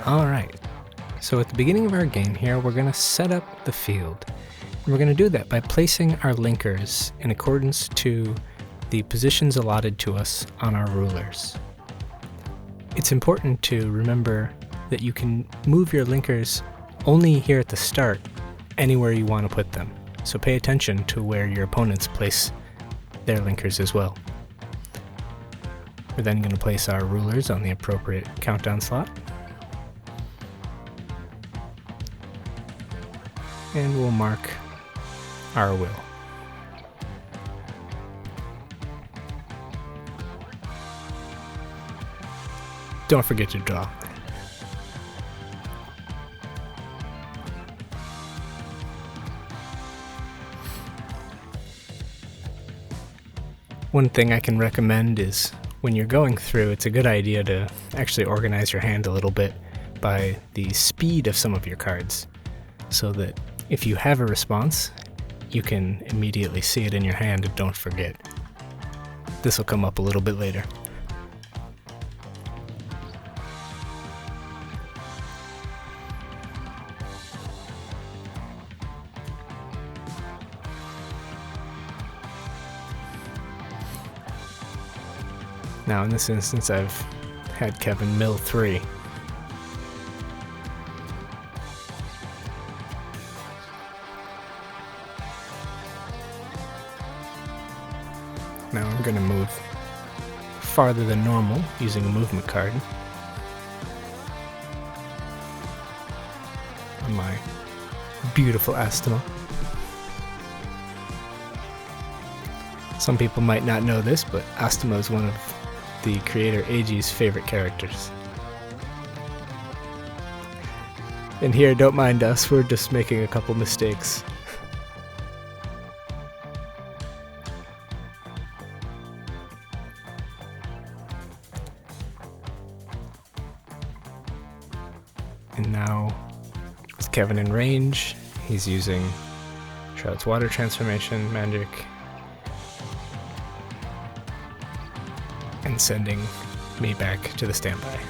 Alright, so at the beginning of our game here, we're going to set up the field. And we're going to do that by placing our linkers in accordance to the positions allotted to us on our rulers. It's important to remember that you can move your linkers only here at the start, anywhere you want to put them. So pay attention to where your opponents place their linkers as well. We're then going to place our rulers on the appropriate countdown slot. And we'll mark our will. Don't forget to draw. One thing I can recommend is when you're going through, it's a good idea to actually organize your hand a little bit by the speed of some of your cards, so that if you have a response, you can immediately see it in your hand and don't forget. This will come up a little bit later. Now in this instance I've had Kevin mill 3. Now I'm going to move farther than normal using a movement card on my beautiful Astema. Some people might not know this, but Astema is one of the creator Eiji's favorite characters. And here, don't mind us, we're just making a couple mistakes. And now, with Kevin in range, he's using Shroud's Water Transformation magic and sending me back to the standby.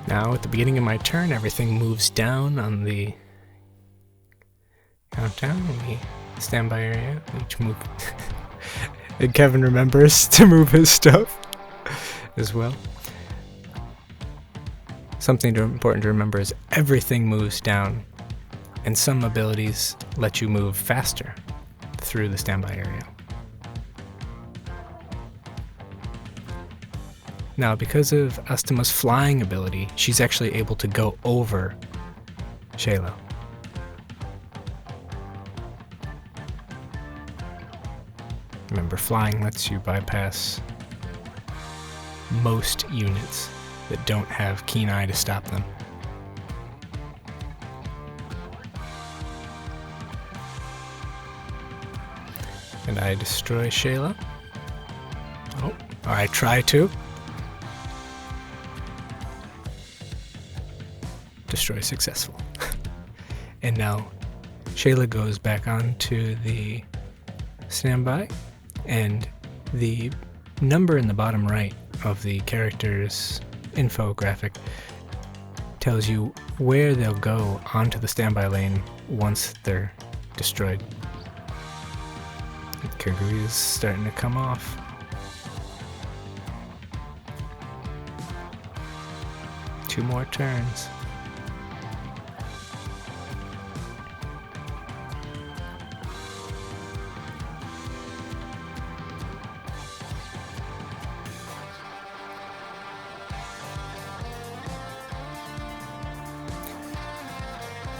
Now, at the beginning of my turn, everything moves down on the countdown in the standby area. Each move. And Kevin remembers to move his stuff as well. Something important to remember is everything moves down, and some abilities let you move faster through the standby area. Now, because of Astema's flying ability, she's actually able to go over Shayla. Remember, flying lets you bypass most units that don't have Keen Eye to stop them. And I destroy Shayla. Oh, I try to. Destroy successful. And now Shayla goes back onto the standby, and the number in the bottom right of the character's infographic tells you where they'll go onto the standby lane once they're destroyed. Kaguya's starting to come off. Two more turns.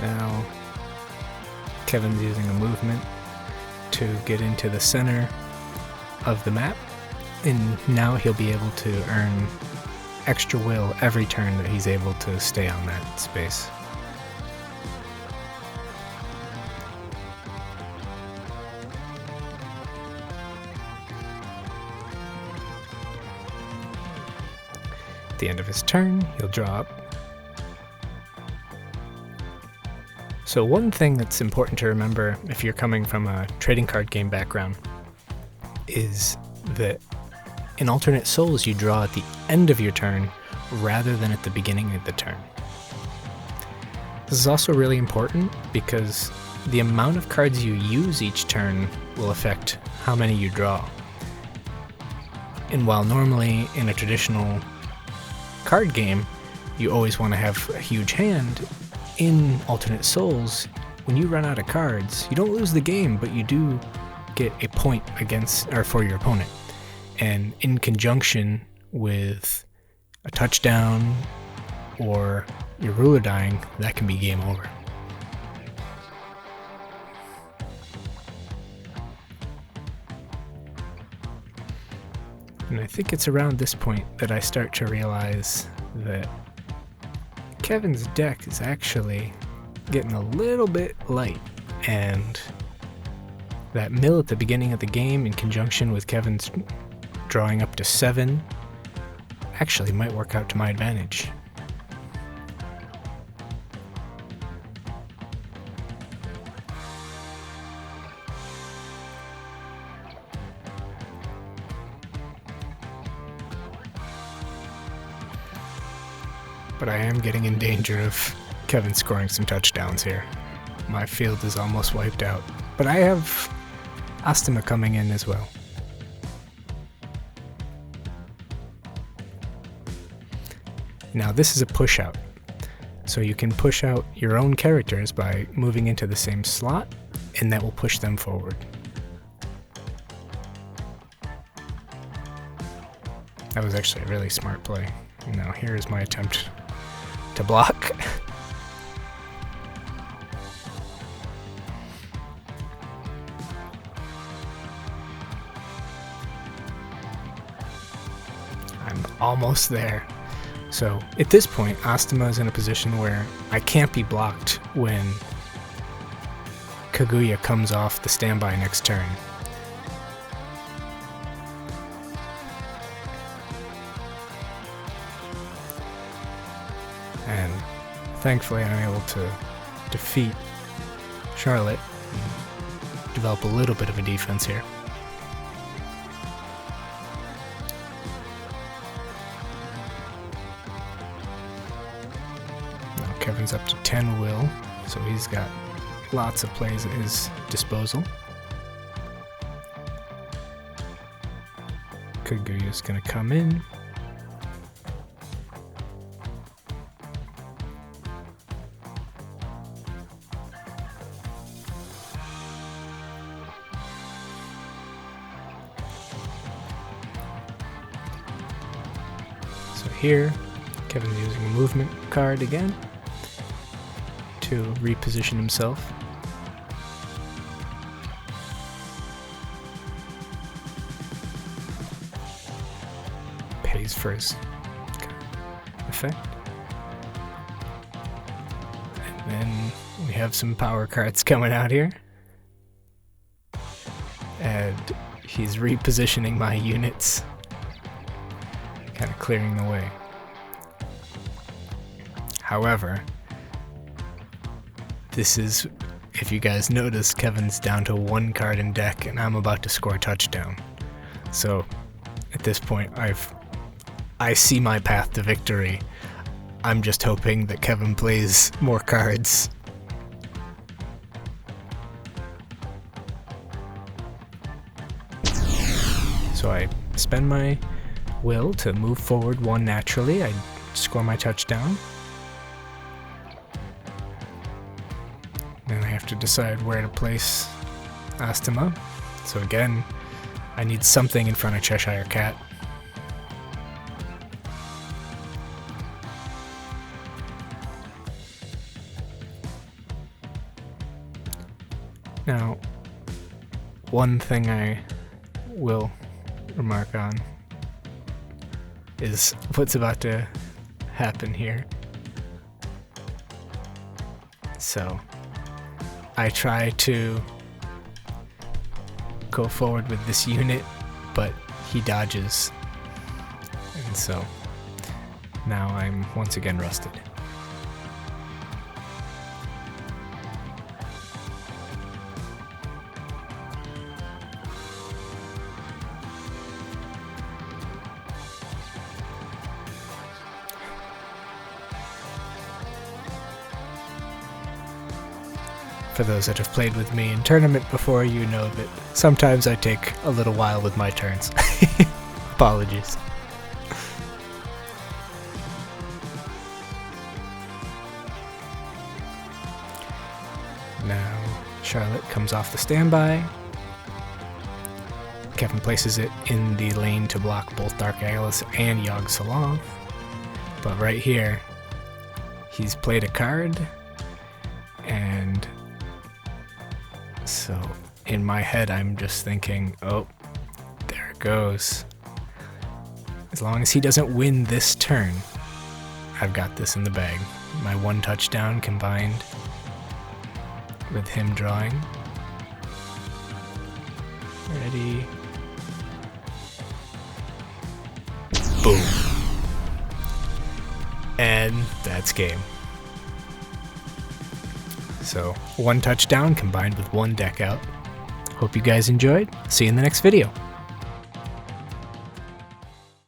Now, Kevin's using a movement to get into the center of the map, and now he'll be able to earn extra will every turn that he's able to stay on that space. At the end of his turn, he'll draw up. So one thing that's important to remember if you're coming from a trading card game background is that in Alternate Souls you draw at the end of your turn rather than at the beginning of the turn. This is also really important because the amount of cards you use each turn will affect how many you draw. And while normally in a traditional card game you always want to have a huge hand, in Alternate Souls, when you run out of cards, you don't lose the game, but you do get a point against or for your opponent. And in conjunction with a touchdown or your ruler dying, that can be game over. And I think it's around this point that I start to realize that Kevin's deck is actually getting a little bit light, and that mill at the beginning of the game in conjunction with Kevin's drawing up to 7 actually might work out to my advantage. But I am getting in danger of Kevin scoring some touchdowns here. My field is almost wiped out. But I have Astima coming in as well. Now this is a push out. So you can push out your own characters by moving into the same slot, and that will push them forward. That was actually a really smart play. Now here's my attempt to block. I'm almost there. So at this point, Astima is in a position where I can't be blocked when Kaguya comes off the standby next turn. And thankfully I'm able to defeat Charlotte and develop a little bit of a defense here. Now Kevin's up to 10 will, so he's got lots of plays at his disposal. Kaguya's gonna come in. Here, Kevin's using a movement card again to reposition himself. Pays for his effect. And then we have some power cards coming out here. And he's repositioning my units, kind of clearing the way. However, this is, if you guys notice, Kevin's down to 1 card in deck and I'm about to score a touchdown. So at this point I see my path to victory. I'm just hoping that Kevin plays more cards. So I spend my will to move forward 1 naturally. I score my touchdown. Then I have to decide where to place Astima. So again, I need something in front of Cheshire Cat. Now, one thing I will remark on is what's about to happen here. So I try to go forward with this unit, but he dodges. And so Now I'm once again rusted. For those that have played with me in tournament before, you know that sometimes I take a little while with my turns. Apologies. Now Charlotte comes off the standby. Kevin places it in the lane to block both Dark Agilus and Yogg-Sothoth. But right here, he's played a card, and so in my head I'm just thinking, oh, there it goes. As long as he doesn't win this turn, I've got this in the bag. My 1 touchdown combined with him drawing. Ready. Boom. And that's game. So 1 touchdown combined with 1 deck out. Hope you guys enjoyed. See you in the next video.